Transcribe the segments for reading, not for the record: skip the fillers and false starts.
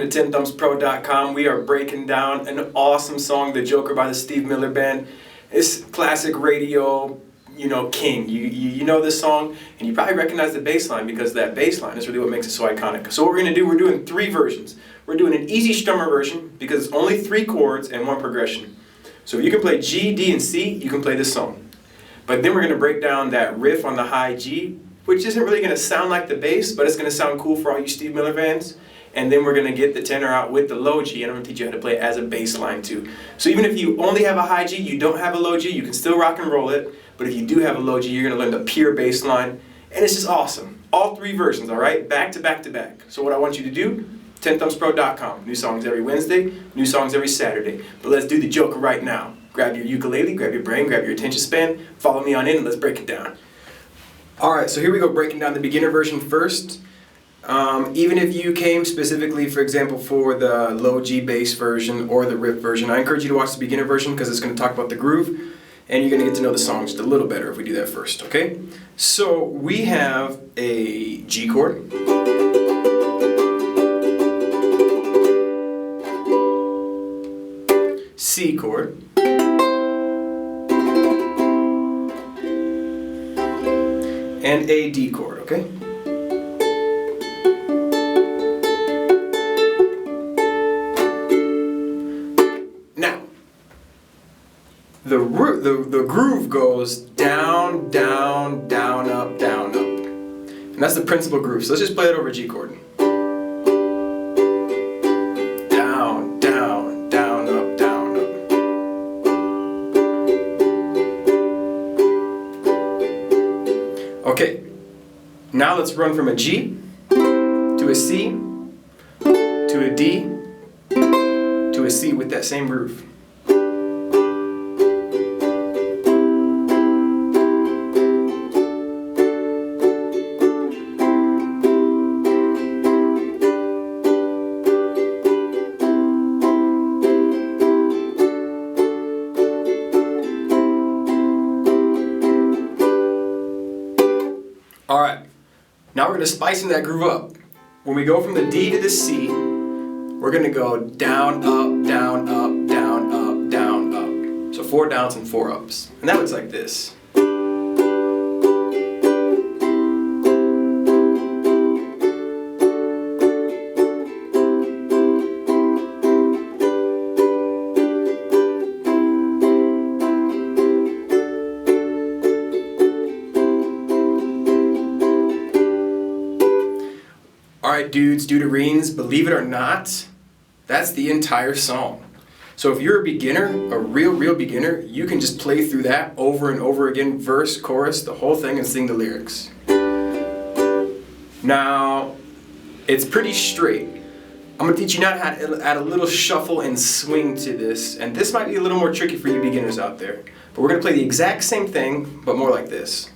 welcome to Tenthumbspro.com. We are breaking down an awesome song, The Joker by the Steve Miller Band. It's classic radio, king. You know this song, and you probably recognize the bass line because that bass line is really what makes it so iconic. So what we're going to do, we're doing 3 versions. We're doing an easy strummer version because it's only 3 chords and 1 progression. So if you can play G, D, and C, you can play this song. But then we're going to break down that riff on the high G, which isn't really going to sound like the bass, but it's going to sound cool for all you Steve Miller fans. And then we're going to get the tenor out with the low G, and I'm going to teach you how to play it as a bass line too. So even if you only have a high G, you don't have a low G, you can still rock and roll it. But if you do have a low G, you're going to learn the pure bass line. And it's just awesome. All 3 versions, all right? Back to back to back. So what I want you to do, Tenthumbspro.com. New songs every Wednesday, new songs every Saturday. But let's do the Joker right now. Grab your ukulele, grab your brain, grab your attention span, follow me on in, and let's break it down. Alright, so here we go, breaking down the beginner version first. Even if you came specifically, for example, for the low G bass version or the riff version, I encourage you to watch the beginner version because it's going to talk about the groove, and you're going to get to know the song just a little better if we do that first, okay? So we have a G chord, C chord, and a D chord, okay? Now, the groove goes down, down, down, up, down, up. And that's the principal groove. So let's just play it over a G chord. Down, down, down, up, down, up. Okay, now let's run from a G to a C to a D to a C with that same groove. Alright, now we're going to spice that groove up. When we go from the D to the C, we're going to go down, up, down, up, down, up, down, up. So 4 downs and 4 ups. And that looks like this. Alright dudes, duderines, believe it or not, that's the entire song. So if you're a beginner, a real beginner, you can just play through that over and over again, verse, chorus, the whole thing, and sing the lyrics. Now, it's pretty straight. I'm going to teach you now how to add a little shuffle and swing to this, and this might be a little more tricky for you beginners out there. But we're going to play the exact same thing, but more like this.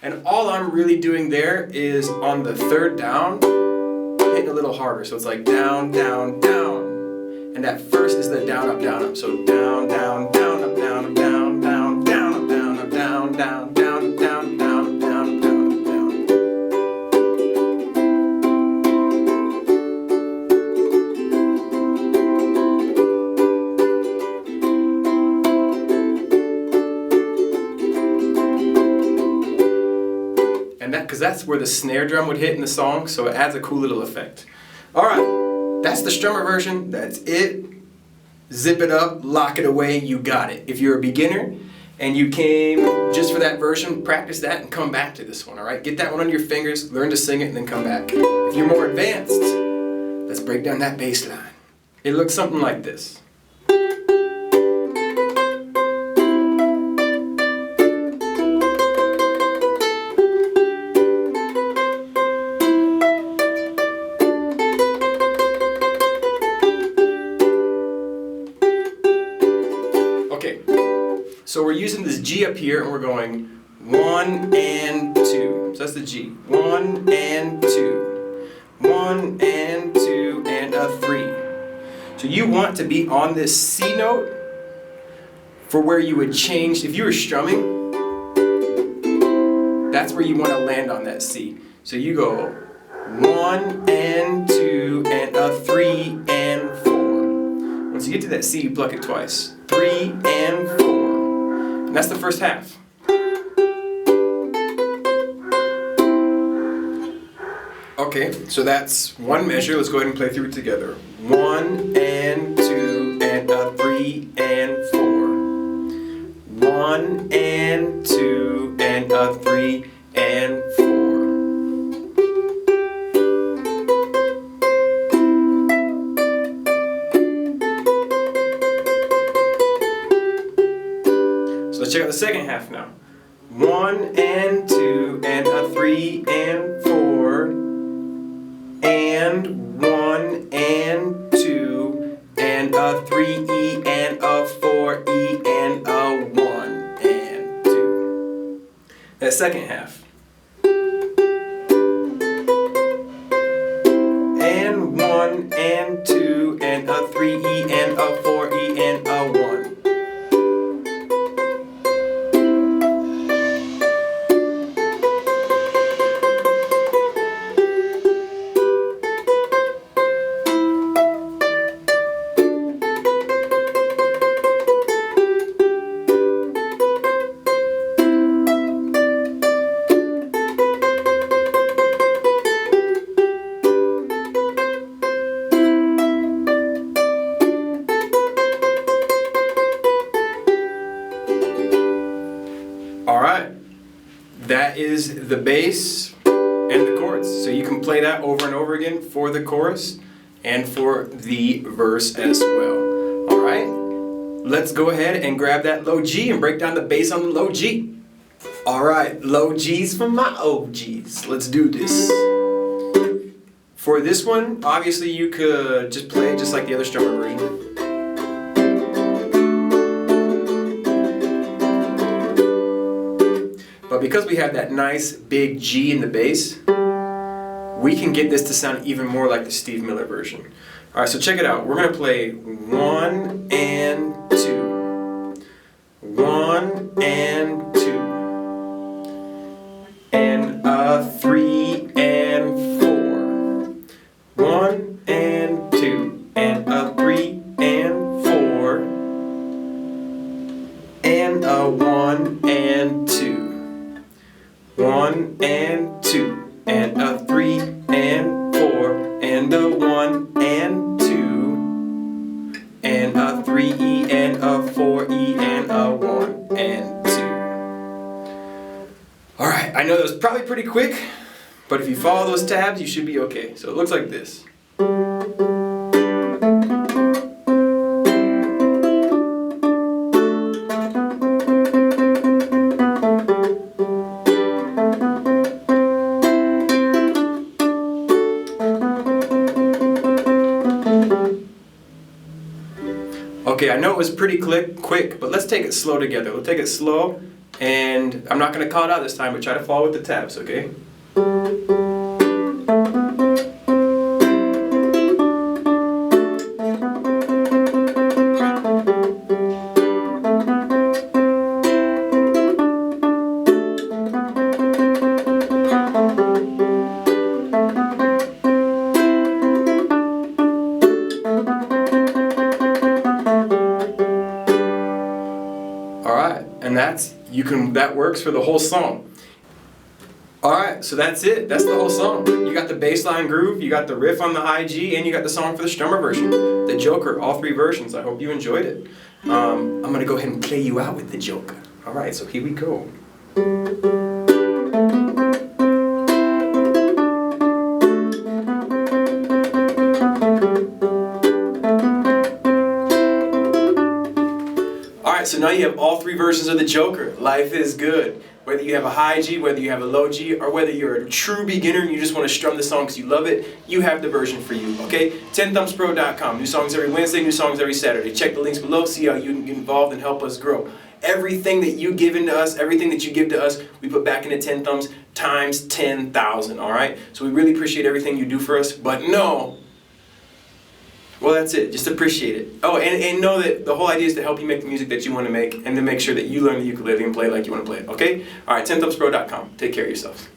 And all I'm really doing there is on the 3rd down, hitting a little harder. So it's like down, down, down. And that first is the down, up, down, up. So down, down, down, up, down, up, down, down, down, up, down, up, down, down, down, up, down, down, up, down, up, down, up, down. And that, because that's where the snare drum would hit in the song, so it adds a cool little effect. Alright, that's the Strummer version, that's it. Zip it up, lock it away, you got it. If you're a beginner and you came just for that version, practice that and come back to this one, alright? Get that one on your fingers, learn to sing it, and then come back. If you're more advanced, let's break down that bass line. It looks something like this. So we're using this G up here and we're going 1 and 2. that's the G. 1 and 2. 1 and 2 and a 3. So you want to be on this C note for where you would change, if you were strumming, that's where you want to land on that C. So you go 1 and 2 and a 3 and 4. Once you get to that C, you pluck it twice. 3 and 4. And that's the first half. Okay, so that's one measure. Let's go ahead and play through it together. 1 and 2 and a 3 and 4. 1 and 2 and a 3 and 4. So let's check out the second half now. 1 and 2 and a 3 and 4. And 1 and 2 and a 3E and a 4E and a 1 and 2. That second half. And 1 and 2 and a 3E and a 4E and a 1. Alright, that is the bass and the chords. So you can play that over and over again for the chorus and for the verse as well. Alright, let's go ahead and grab that low G and break down the bass on the low G. Alright, low G's for my OGs. Let's do this. For this one, obviously you could just play it just like the other Strummer version. But because we have that nice big G in the bass, we can get this to sound even more like the Steve Miller version. Alright, so check it out. We're going to play 1 and 2. 1 and 2. And a 3 and 4. 1 and 2. And a 3 and 4. And a 1 and 2. 1 and 2 and a 3 and 4 and a 1 and 2 and a 3E and a 4E and a 1 and 2. Alright, I know that was probably pretty quick, but if you follow those tabs you should be okay. So it looks like this. Okay, I know it was pretty quick, but let's take it slow together. We'll take it slow, and I'm not going to call it out this time, but try to follow with the tabs, okay? And that works for the whole song. Alright, so that's it. That's the whole song. You got the bassline groove, you got the riff on the high G, and you got the song for the Strummer version. The Joker, all three versions. I hope you enjoyed it. I'm going to go ahead and play you out with the Joker. Alright, so here we go. Alright, so now you have all three versions of the Joker. Life is good. Whether you have a high G, whether you have a low G, or whether you're a true beginner and you just want to strum the song because you love it, you have the version for you, okay? Tenthumbspro.com. New songs every Wednesday, new songs every Saturday. Check the links below, see how you can get involved and help us grow. everything that you give into us, everything that you give to us, we put back into Tenthumbs times 10,000, all right? So we really appreciate everything you do for us, but no, well, that's it. Just appreciate it. Oh, and know that the whole idea is to help you make the music that you want to make and to make sure that you learn the ukulele and play it like you want to play it, okay? All right, tenthumbspro.com. Take care of yourselves.